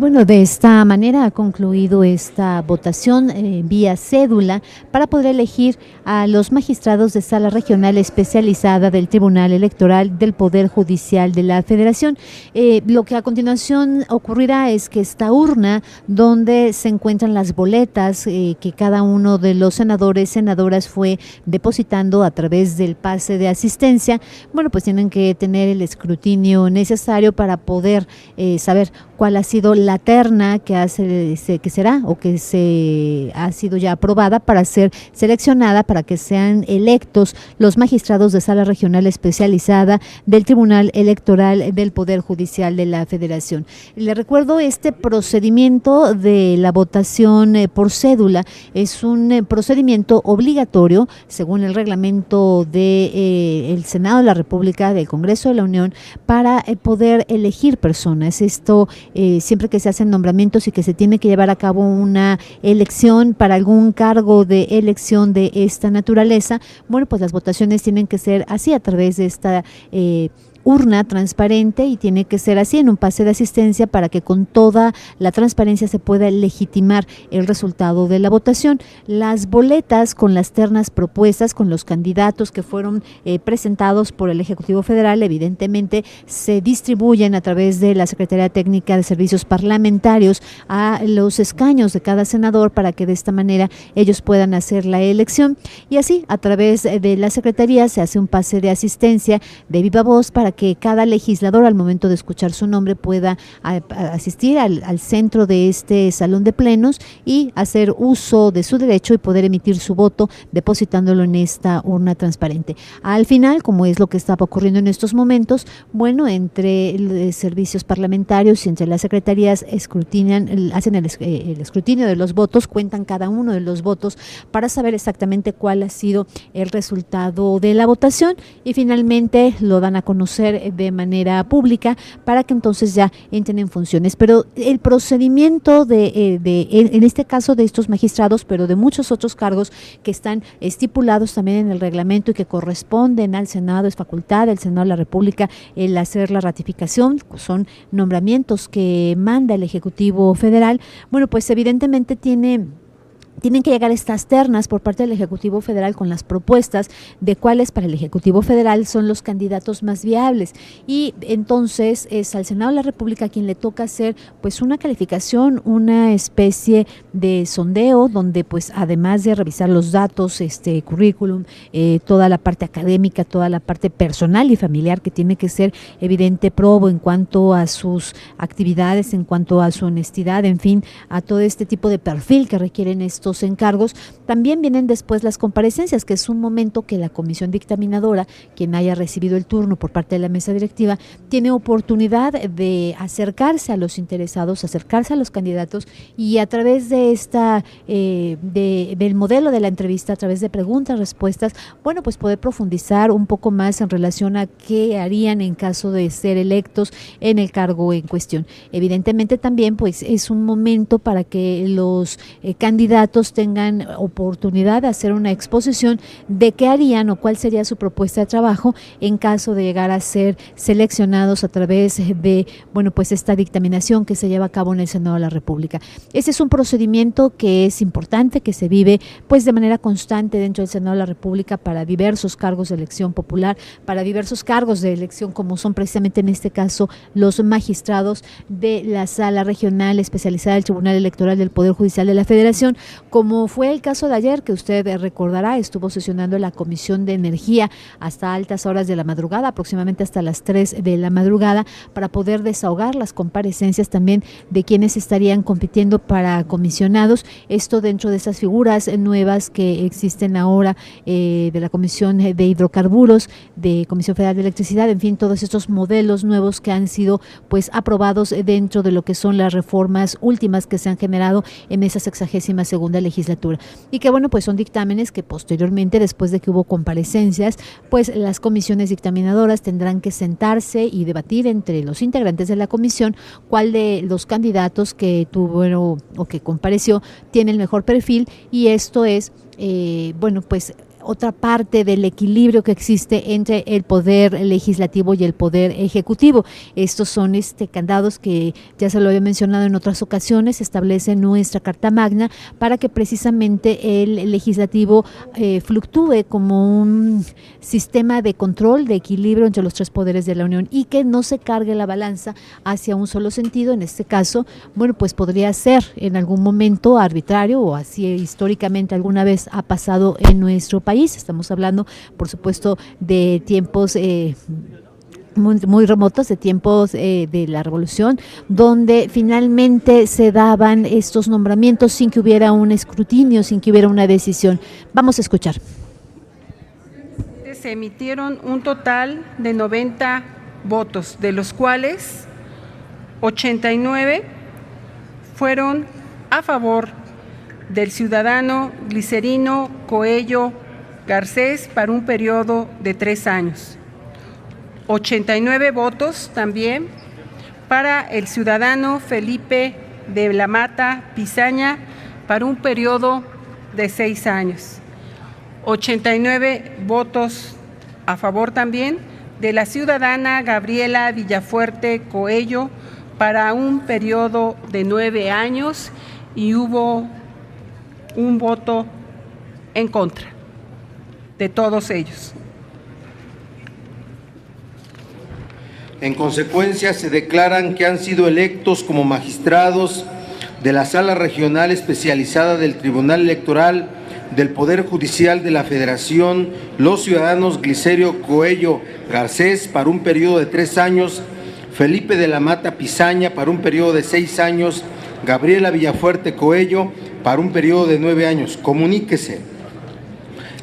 bueno, de esta manera ha concluido esta votación vía cédula para poder elegir a los magistrados de Sala Regional Especializada del Tribunal Electoral del Poder Judicial de la Federación. Lo que a continuación ocurrirá es que esta urna donde se encuentran las boletas que cada uno de los senadoras fue depositando a través del pase de asistencia, bueno, pues tienen que tener el escrutinio necesario para poder saber cuál ha sido la terna que será o que se ha sido ya aprobada para ser seleccionada para que sean electos los magistrados de Sala Regional Especializada del Tribunal Electoral del Poder Judicial de la Federación. Le recuerdo, este procedimiento de la votación por cédula es un procedimiento obligatorio según el reglamento del Senado de la República, del Congreso de la Unión, para poder elegir personas. Esto siempre que se hacen nombramientos y que se tiene que llevar a cabo una elección para algún cargo de elección de esta naturaleza, bueno, pues las votaciones tienen que ser así a través de esta urna transparente y tiene que ser así en un pase de asistencia para que con toda la transparencia se pueda legitimar el resultado de la votación. Las boletas con las ternas propuestas, con los candidatos que fueron presentados por el Ejecutivo Federal, evidentemente se distribuyen a través de la Secretaría Técnica de Servicios Parlamentarios a los escaños de cada senador para que de esta manera ellos puedan hacer la elección, y así a través de la Secretaría se hace un pase de asistencia de viva voz para que cada legislador al momento de escuchar su nombre pueda asistir al centro de este salón de plenos y hacer uso de su derecho y poder emitir su voto depositándolo en esta urna transparente. Al final, como es lo que está ocurriendo en estos momentos, bueno, entre servicios parlamentarios y entre las secretarías hacen el escrutinio de los votos, cuentan cada uno de los votos para saber exactamente cuál ha sido el resultado de la votación y finalmente lo dan a conocer de manera pública para que entonces ya entren en funciones. Pero el procedimiento en este caso de estos magistrados, pero de muchos otros cargos que están estipulados también en el reglamento y que corresponden al Senado, es facultad del Senado de la República el hacer la ratificación, son nombramientos que manda el Ejecutivo Federal, bueno, pues evidentemente tienen que llegar estas ternas por parte del Ejecutivo Federal con las propuestas de cuáles para el Ejecutivo Federal son los candidatos más viables, y entonces es al Senado de la República quien le toca hacer pues una calificación, una especie de sondeo donde pues además de revisar los datos, currículum, toda la parte académica, toda la parte personal y familiar que tiene que ser evidente, probo en cuanto a sus actividades, en cuanto a su honestidad, en fin, a todo este tipo de perfil que requieren estos encargos. También vienen después las comparecencias, que es un momento que la comisión dictaminadora, quien haya recibido el turno por parte de la mesa directiva, tiene oportunidad de acercarse a los interesados, acercarse a los candidatos y a través de del modelo de la entrevista, a través de preguntas, respuestas, bueno, pues poder profundizar un poco más en relación a qué harían en caso de ser electos en el cargo en cuestión. Evidentemente también pues es un momento para que los candidatos tengan oportunidad de hacer una exposición de qué harían o cuál sería su propuesta de trabajo en caso de llegar a ser seleccionados a través de, bueno, pues esta dictaminación que se lleva a cabo en el Senado de la República. Ese es un procedimiento que es importante, que se vive pues de manera constante dentro del Senado de la República para diversos cargos de elección popular, para diversos cargos de elección como son precisamente en este caso los magistrados de la Sala Regional Especializada del Tribunal Electoral del Poder Judicial de la Federación, como fue el caso de ayer, que usted recordará, estuvo sesionando la Comisión de Energía hasta altas horas de la madrugada, aproximadamente hasta las 3 de la madrugada, para poder desahogar las comparecencias también de quienes estarían compitiendo para comisionados, esto dentro de esas figuras nuevas que existen ahora de la Comisión de Hidrocarburos, de Comisión Federal de Electricidad, en fin, todos estos modelos nuevos que han sido pues aprobados dentro de lo que son las reformas últimas que se han generado en esa 62ª legislatura, y que bueno, pues son dictámenes que posteriormente, después de que hubo comparecencias, pues las comisiones dictaminadoras tendrán que sentarse y debatir entre los integrantes de la comisión cuál de los candidatos que tuvo o que compareció tiene el mejor perfil, y esto es bueno, pues otra parte del equilibrio que existe entre el poder legislativo y el poder ejecutivo. Estos son candados que ya se lo había mencionado en otras ocasiones, establece nuestra Carta Magna para que precisamente el legislativo fluctúe como un sistema de control, de equilibrio entre los tres poderes de la Unión y que no se cargue la balanza hacia un solo sentido. En este caso, bueno, pues podría ser en algún momento arbitrario, o así históricamente alguna vez ha pasado en nuestro país. Estamos hablando, por supuesto, de tiempos muy remotos, de tiempos de la Revolución, donde finalmente se daban estos nombramientos sin que hubiera un escrutinio, sin que hubiera una decisión. Vamos a escuchar. Se emitieron un total de 90 votos, de los cuales 89 fueron a favor del ciudadano Glicerino Coello Garcés para un periodo de 3 años. 89 votos también para el ciudadano Felipe de la Mata Pizaña para un periodo de 6 años. 89 votos a favor también de la ciudadana Gabriela Villafuerte Coello para un periodo de 9 años y hubo un voto en contra de todos ellos. En consecuencia, se declaran que han sido electos como magistrados de la Sala Regional Especializada del Tribunal Electoral del Poder Judicial de la Federación los ciudadanos Glicerio Coello Garcés para un periodo de 3 años, Felipe de la Mata Pizaña para un periodo de 6 años, Gabriela Villafuerte Coello para un periodo de 9 años. Comuníquese.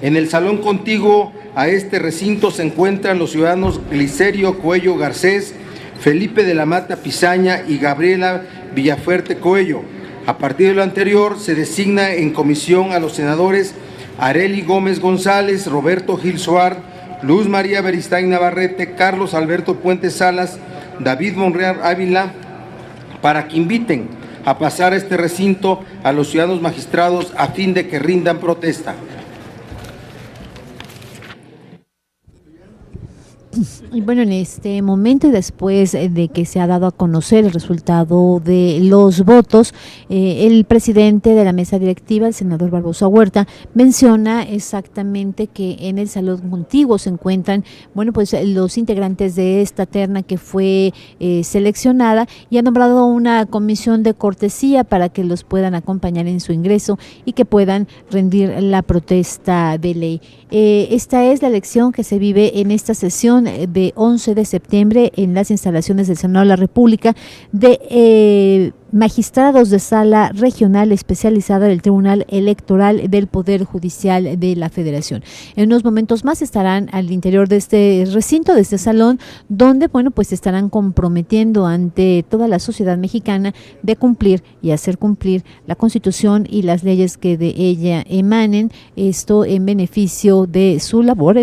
En el salón contiguo a este recinto se encuentran los ciudadanos Glicerio Coello Garcés, Felipe de la Mata Pizaña y Gabriela Villafuerte Coello. A partir de lo anterior, se designa en comisión a los senadores Arely Gómez González, Roberto Gil Suar, Luz María Beristain Navarrete, Carlos Alberto Puente Salas, David Monreal Ávila, para que inviten a pasar a este recinto a los ciudadanos magistrados a fin de que rindan protesta. Y bueno, en este momento y después de que se ha dado a conocer el resultado de los votos, el presidente de la mesa directiva, el senador Barbosa Huerta, menciona exactamente que en el salón contiguo se encuentran, bueno, pues los integrantes de esta terna que fue seleccionada y ha nombrado una comisión de cortesía para que los puedan acompañar en su ingreso y que puedan rendir la protesta de ley. Esta es la elección que se vive en esta sesión de 11 de septiembre en las instalaciones del Senado de la República de magistrados de sala regional especializada del Tribunal Electoral del Poder Judicial de la Federación. En unos momentos más estarán al interior de este recinto, de este salón, donde, bueno, pues estarán comprometiendo ante toda la sociedad mexicana de cumplir y hacer cumplir la Constitución y las leyes que de ella emanen, esto en beneficio de su labor,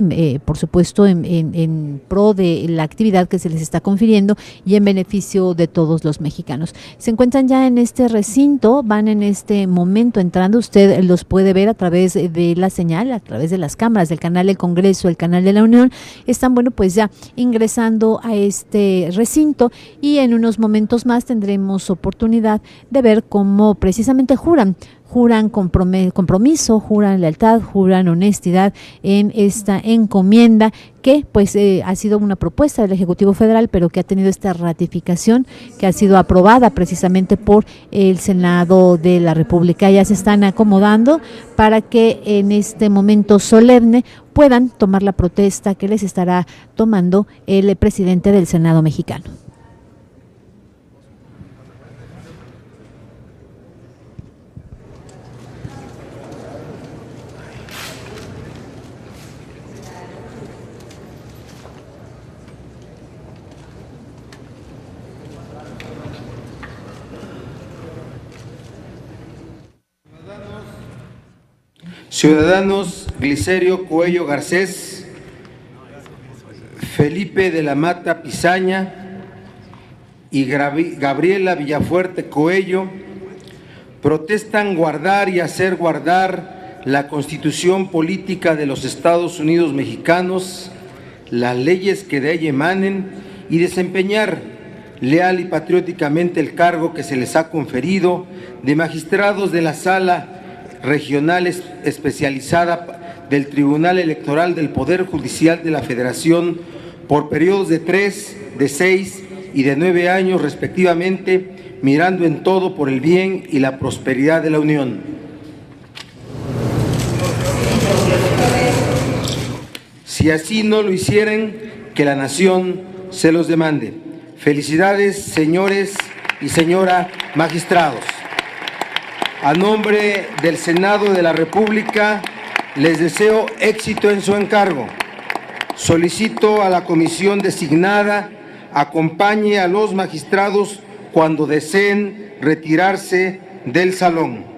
por supuesto en pro de la actividad que se les está confiriendo y en beneficio de todos los mexicanos. Se encuentran ya en este recinto, van en este momento entrando, usted los puede ver a través de la señal, a través de las cámaras del canal del Congreso, el canal de la Unión, están, bueno, pues ya ingresando a este recinto y en unos momentos más tendremos oportunidad de ver cómo precisamente juran compromiso, juran lealtad, juran honestidad en esta encomienda que pues ha sido una propuesta del Ejecutivo Federal, pero que ha tenido esta ratificación que ha sido aprobada precisamente por el Senado de la República. Ya se están acomodando para que en este momento solemne puedan tomar la protesta que les estará tomando el presidente del Senado mexicano. Ciudadanos Glicerio Coello Garcés, Felipe de la Mata Pizaña y Gabriela Villafuerte Coello protestan guardar y hacer guardar la Constitución Política de los Estados Unidos Mexicanos, las leyes que de ella emanen y desempeñar leal y patrióticamente el cargo que se les ha conferido de magistrados de la Sala Regional Especializada del Tribunal Electoral del Poder Judicial de la Federación por periodos de 3, de 6 y de 9 años respectivamente, mirando en todo por el bien y la prosperidad de la Unión. Si así no lo hicieren, que la nación se los demande. Felicidades, señores y señora magistrados. A nombre del Senado de la República, les deseo éxito en su encargo. Solicito a la comisión designada acompañe a los magistrados cuando deseen retirarse del salón.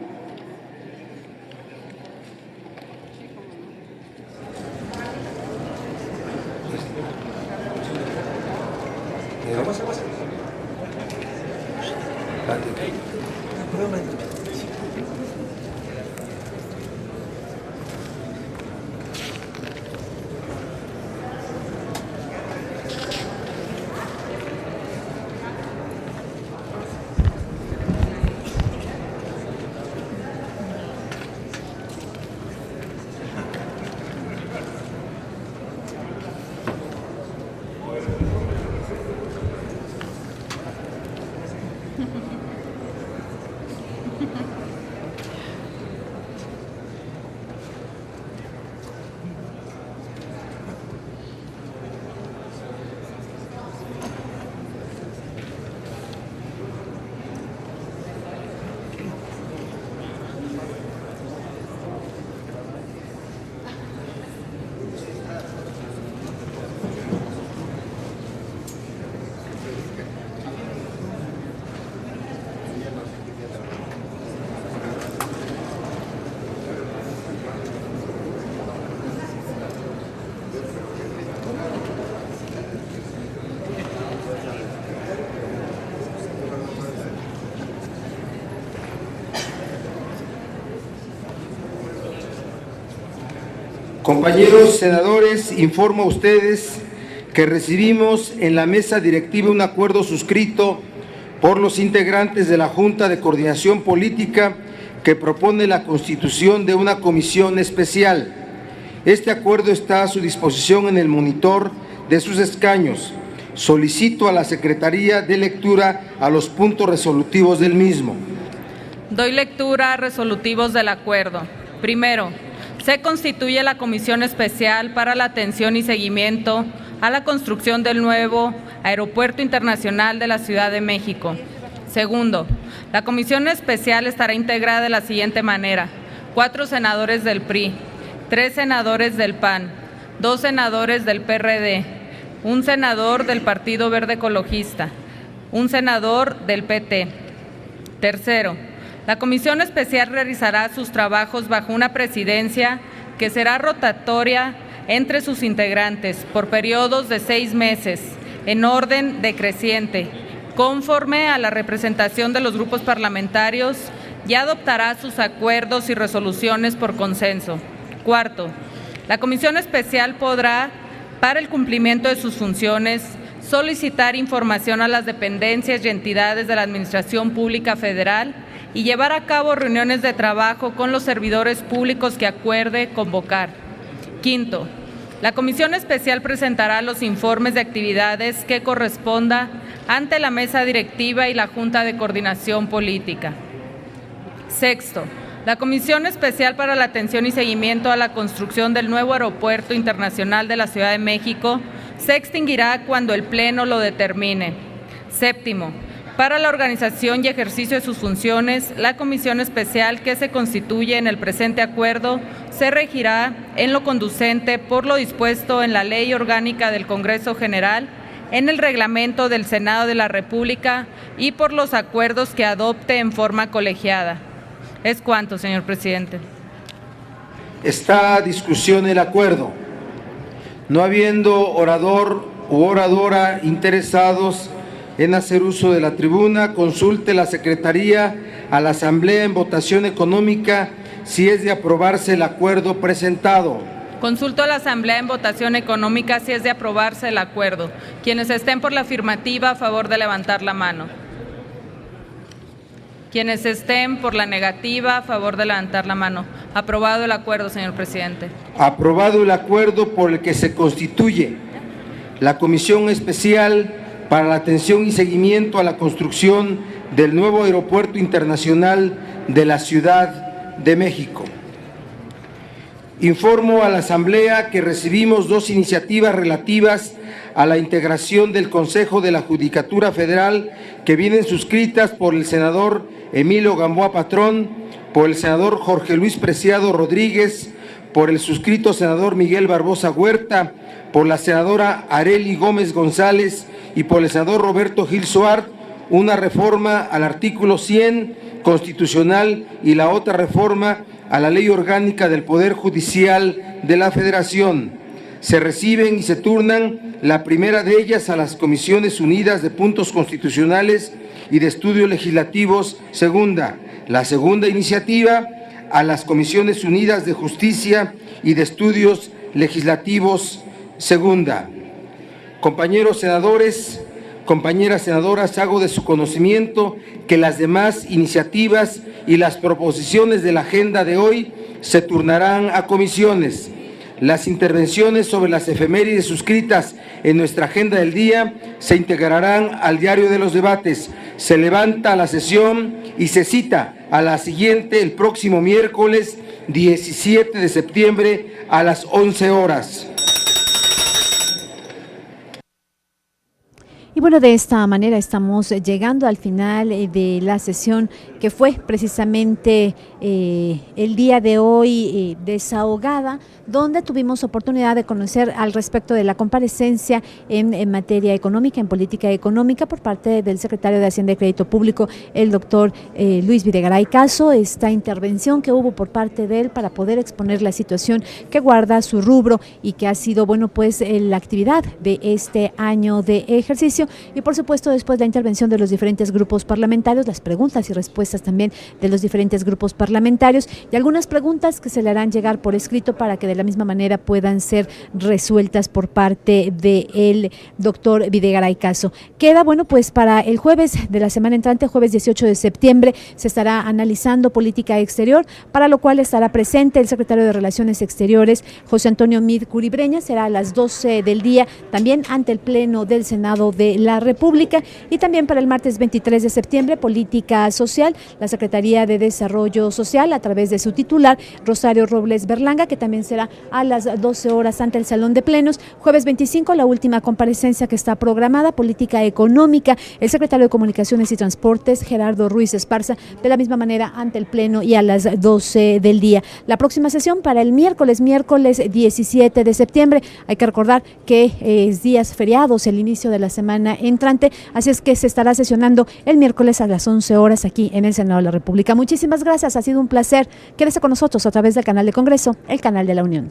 Compañeros senadores, informo a ustedes que recibimos en la mesa directiva un acuerdo suscrito por los integrantes de la Junta de Coordinación Política que propone la constitución de una comisión especial. Este acuerdo está a su disposición en el monitor de sus escaños. Solicito a la Secretaría de lectura a los puntos resolutivos del mismo. Doy lectura a resolutivos del acuerdo. Primero, se constituye la Comisión Especial para la Atención y Seguimiento a la construcción del nuevo Aeropuerto Internacional de la Ciudad de México. Segundo, la Comisión Especial estará integrada de la siguiente manera: 4 senadores del PRI, 3 senadores del PAN, 2 senadores del PRD, 1 senador del Partido Verde Ecologista, 1 senador del PT. Tercero, la Comisión Especial realizará sus trabajos bajo una presidencia que será rotatoria entre sus integrantes por periodos de 6 meses, en orden decreciente, conforme a la representación de los grupos parlamentarios, y adoptará sus acuerdos y resoluciones por consenso. Cuarto, la Comisión Especial podrá, para el cumplimiento de sus funciones, solicitar información a las dependencias y entidades de la Administración Pública Federal y llevar a cabo reuniones de trabajo con los servidores públicos que acuerde convocar. Quinto, la Comisión Especial presentará los informes de actividades que corresponda ante la Mesa Directiva y la Junta de Coordinación Política. Sexto, la Comisión Especial para la Atención y Seguimiento a la construcción del nuevo Aeropuerto Internacional de la Ciudad de México se extinguirá cuando el Pleno lo determine. Séptimo, para la organización y ejercicio de sus funciones, la Comisión Especial que se constituye en el presente acuerdo se regirá en lo conducente por lo dispuesto en la Ley Orgánica del Congreso General, en el Reglamento del Senado de la República y por los acuerdos que adopte en forma colegiada. Es cuanto, señor presidente. Está a discusión el acuerdo. No habiendo orador u oradora interesados en hacer uso de la tribuna, consulte la Secretaría a la Asamblea en votación económica si es de aprobarse el acuerdo presentado. Consulto a la Asamblea en votación económica si es de aprobarse el acuerdo. Quienes estén por la afirmativa, a favor de levantar la mano. Quienes estén por la negativa, a favor de levantar la mano. Aprobado el acuerdo, señor presidente. Aprobado el acuerdo por el que se constituye la Comisión Especial para la Atención y Seguimiento a la Construcción del nuevo Aeropuerto Internacional de la Ciudad de México. Informo a la Asamblea que recibimos 2 iniciativas relativas a la integración del Consejo de la Judicatura Federal que vienen suscritas por el senador Emilio Gamboa Patrón, por el senador Jorge Luis Preciado Rodríguez, por el suscrito senador Miguel Barbosa Huerta, por la senadora Arely Gómez González y por el senador Roberto Gil Suart, una reforma al artículo 100 constitucional y la otra reforma a la Ley Orgánica del Poder Judicial de la Federación. Se reciben y se turnan la primera de ellas a las Comisiones Unidas de Puntos Constitucionales y de Estudios Legislativos, segunda. La segunda iniciativa a las Comisiones Unidas de Justicia y de Estudios Legislativos, segunda. Compañeros senadores, compañeras senadoras, hago de su conocimiento que las demás iniciativas y las proposiciones de la agenda de hoy se turnarán a comisiones. Las intervenciones sobre las efemérides suscritas en nuestra agenda del día se integrarán al diario de los debates. Se levanta la sesión y se cita a la siguiente el próximo miércoles 17 de septiembre a las 11 horas. Y bueno, de esta manera estamos llegando al final de la sesión que fue precisamente el día de hoy desahogada, donde tuvimos oportunidad de conocer al respecto de la comparecencia en materia económica, en política económica, por parte del secretario de Hacienda y Crédito Público, el doctor Luis Videgaray Caso, esta intervención que hubo por parte de él para poder exponer la situación que guarda su rubro y que ha sido, bueno, pues la actividad de este año de ejercicio. Y por supuesto después la intervención de los diferentes grupos parlamentarios, las preguntas y respuestas también de los diferentes grupos parlamentarios y algunas preguntas que se le harán llegar por escrito para que de la misma manera puedan ser resueltas por parte del doctor Videgaray Caso. Queda, bueno, pues para el jueves de la semana entrante, jueves 18 de septiembre, se estará analizando política exterior, para lo cual estará presente el secretario de Relaciones Exteriores, José Antonio Meade Curibreña, será a las 12 del día, también ante el Pleno del Senado de la República. Y también para el martes 23 de septiembre, política social, la Secretaría de Desarrollo Social a través de su titular, Rosario Robles Berlanga, que también será a las 12 horas ante el Salón de Plenos. Jueves 25, la última comparecencia que está programada, política económica, el secretario de Comunicaciones y Transportes, Gerardo Ruiz Esparza, de la misma manera ante el Pleno y a las 12 del día. La próxima sesión para el miércoles 17 de septiembre. Hay que recordar que es días feriados, el inicio de la semana entrante, así es que se estará sesionando el miércoles a las 11 horas aquí en el Senado de la República. Muchísimas gracias, ha sido un placer. Quédese con nosotros a través del canal de Congreso, el canal de la Unión.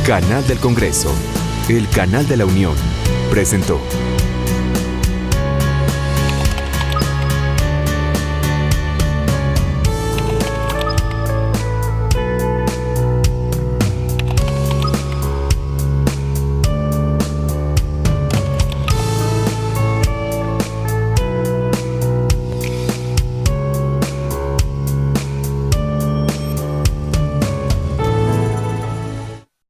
Canal del Congreso, el canal de la Unión, presentó.